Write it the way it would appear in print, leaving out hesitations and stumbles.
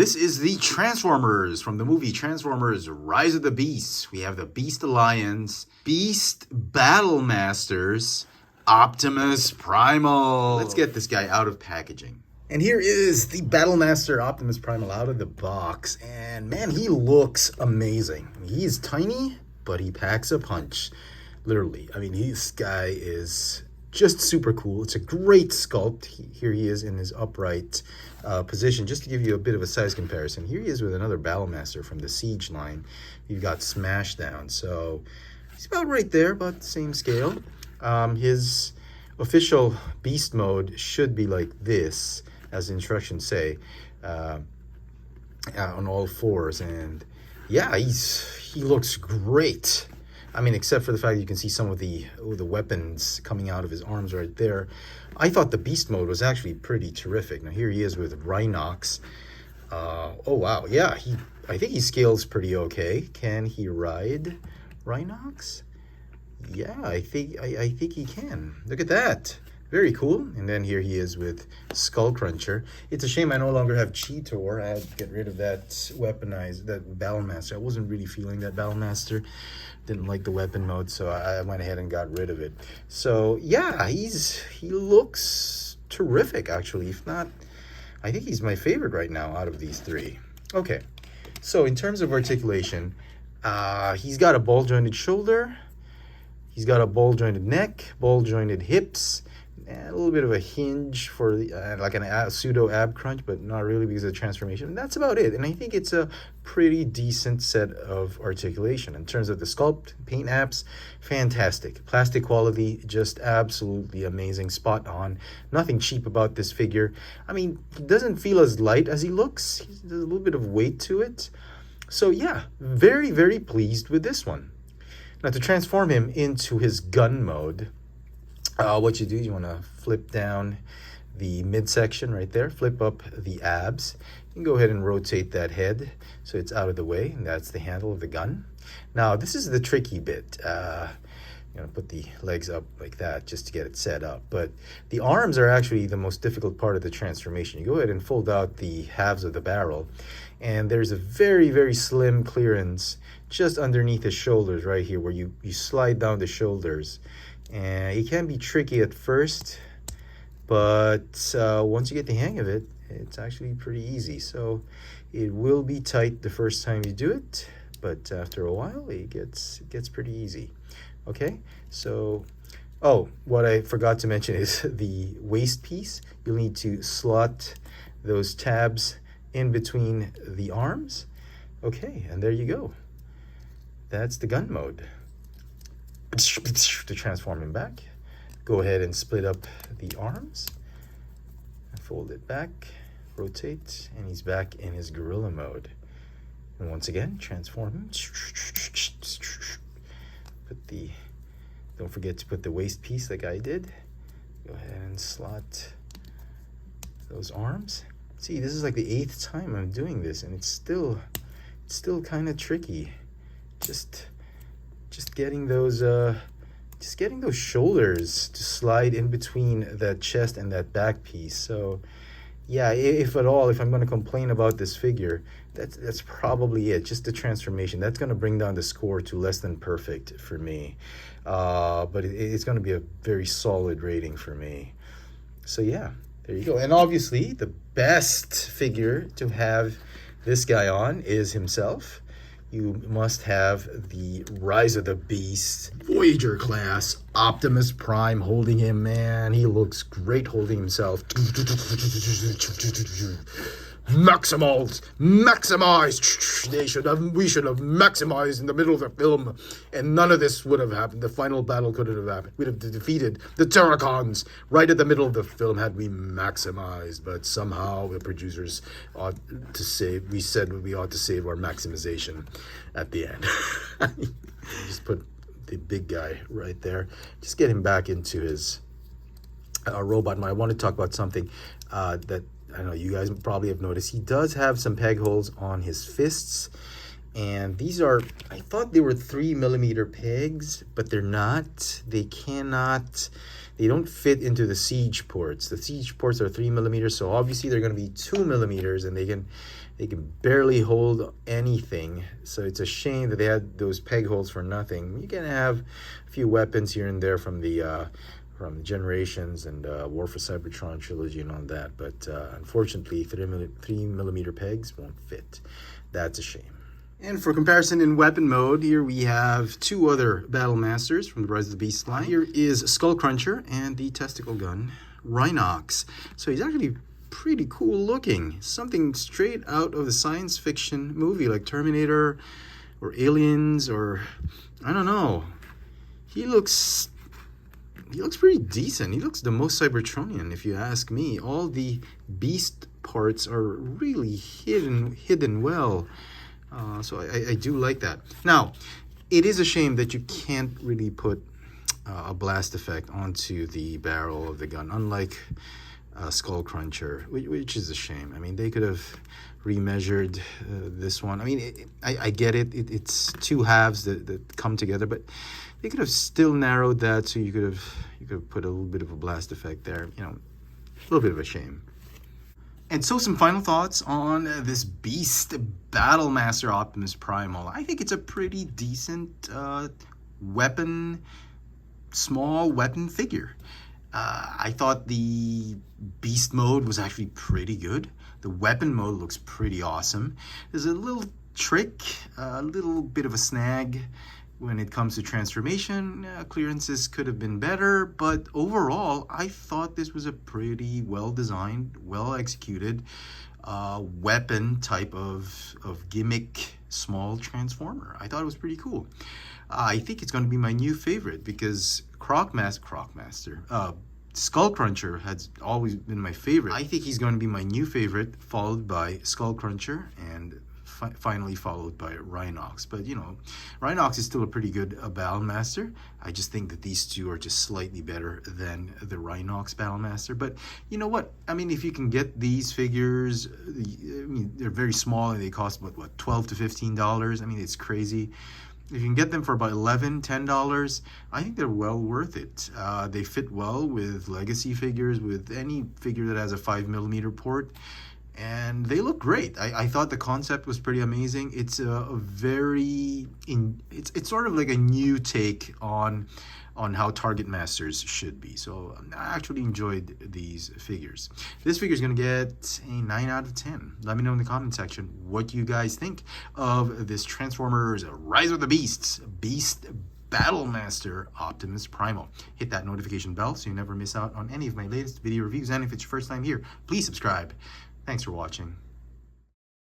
This is the Transformers from the movie Transformers Rise of the Beasts. We have the Beast Alliance, Beast Battle Masters, Optimus Primal. Let's get this guy out of packaging. And here is the Battlemaster Optimus Primal out of the box. And man, he looks amazing. He's tiny, but he packs a punch. Literally. I mean, this guy is just super cool. It's a great sculpt. Here he is in his upright position. Just to give you a bit of a size comparison, here he is with another Battlemaster from the Siege line. You've got Smashdown. So he's about right there, about the same scale. His official beast mode should be like this, as the instructions say, on all fours. And yeah, he looks great. I mean, except for the fact that you can see some of the weapons coming out of his arms right there. I thought the beast mode was actually pretty terrific. Now here he is with Rhinox. Oh wow, yeah, I think he scales pretty okay. Can he ride Rhinox? Yeah, I think he can. Look at that. Very cool. And then here he is with Skullcruncher. It's a shame I no longer have Cheetor. I had to get rid of that Battlemaster. I wasn't really feeling that Battlemaster. Didn't like the weapon mode, so I went ahead and got rid of it. So yeah, he looks terrific, actually. If not, I think he's my favorite right now out of these three. Okay, so in terms of articulation, he's got a ball-jointed shoulder. He's got a ball-jointed neck, ball-jointed hips, and a little bit of a hinge for like a pseudo ab crunch, but not really because of the transformation. And that's about it. And I think it's a pretty decent set of articulation. In terms of the sculpt, paint apps, fantastic. Plastic quality, just absolutely amazing, spot on. Nothing cheap about this figure. I mean, he doesn't feel as light as he looks. There's a little bit of weight to it. So yeah, very, very pleased with this one. Now to transform him into his gun mode, what you do, you want to flip down the midsection right there, flip up the abs. You can go ahead and rotate that head so it's out of the way, and that's the handle of the gun. Now, this is the tricky bit. You're going to put the legs up like that just to get it set up. But the arms are actually the most difficult part of the transformation. You go ahead and fold out the halves of the barrel, and there's a very, very slim clearance just underneath his shoulders right here where you slide down the shoulders. And it can be tricky at first, but once you get the hang of it, it's actually pretty easy. So it will be tight the first time you do it, but after a while, it gets pretty easy. Okay, so, oh, what I forgot to mention is the waist piece. You'll need to slot those tabs in between the arms. Okay, and there you go. That's the gun mode. To transform him back, go ahead and split up the arms, fold it back, rotate, and he's back in his gorilla mode. And once again, transform him. Don't forget to put the waist piece like I did. Go ahead and slot those arms. See, this is like the 8th time I'm doing this, and it's still kind of tricky. Just getting those shoulders to slide in between that chest and that back piece. So yeah, if at all, if I'm going to complain about this figure, that's probably it. Just the transformation. That's going to bring down the score to less than perfect for me. But it's going to be a very solid rating for me. So yeah, there you go. And obviously the best figure to have this guy on is himself. You must have the Rise of the Beast Voyager class Optimus Prime holding him. Man, he looks great holding himself. Maximize! We should have maximized in the middle of the film, and none of this would have happened. The final battle couldn't have happened. We'd have defeated the Terracons right at the middle of the film had we maximized. But somehow the producers ought to save. We said we ought to save our maximization at the end. Just put the big guy right there. Just get him back into his robot. And I want to talk about something that I know you guys probably have noticed. He does have some peg holes on his fists, and these are, I thought they were 3mm pegs, but they're not. They they don't fit into the siege ports. The siege ports are 3mm, so obviously they're going to be 2mm, and they can barely hold anything. So it's a shame that they had those peg holes for nothing. You can have a few weapons here and there from the Generations and War for Cybertron trilogy and all that, but unfortunately 3mm pegs won't fit. That's a shame. And for comparison in weapon mode, here we have two other Battle Masters from the Rise of the Beast line. Here is Skull Cruncher and the testicle gun, Rhinox. So he's actually pretty cool looking. Something straight out of the science fiction movie like Terminator or Aliens, or I don't know. He looks pretty decent. He looks the most Cybertronian, if you ask me. All the beast parts are really hidden well. So I do like that. Now, it is a shame that you can't really put a blast effect onto the barrel of the gun, unlike Skull Cruncher, which is a shame. I mean, they could have remeasured this one. I mean, I get it. It's two halves that come together, but they could have still narrowed that, so you could have put a little bit of a blast effect there. You know, a little bit of a shame. And so some final thoughts on this Beast Battle Master Optimus Primal. I think it's a pretty decent small weapon figure. I thought the Beast mode was actually pretty good. The weapon mode looks pretty awesome. There's a little trick, a little bit of a snag when it comes to transformation. Clearances could have been better, but overall, I thought this was a pretty well-designed, well-executed weapon type of gimmick small transformer. I thought it was pretty cool. I think it's going to be my new favorite because Skull Cruncher has always been my favorite. I think he's going to be my new favorite, followed by Skull Cruncher, and finally followed by Rhinox. But you know, Rhinox is still a pretty good Battle Master. I just think that these two are just slightly better than the Rhinox Battle Master. But you know what? I mean, if you can get these figures, I mean, they're very small and they cost what $12 to $15. I mean, it's crazy. If you can get them for about $11, $10, I think they're well worth it. They fit well with legacy figures, with any figure that has a 5mm port. And they look great. I thought the concept was pretty amazing. It's it's sort of like a new take on how Target Masters should be. So I actually enjoyed these figures. This figure is going to get a 9 out of 10. Let me know in the comment section what you guys think of this Transformers Rise of the Beast Battle Master Optimus Primal. Hit that notification bell so you never miss out on any of my latest video reviews. And if it's your first time here, please subscribe. Thanks for watching.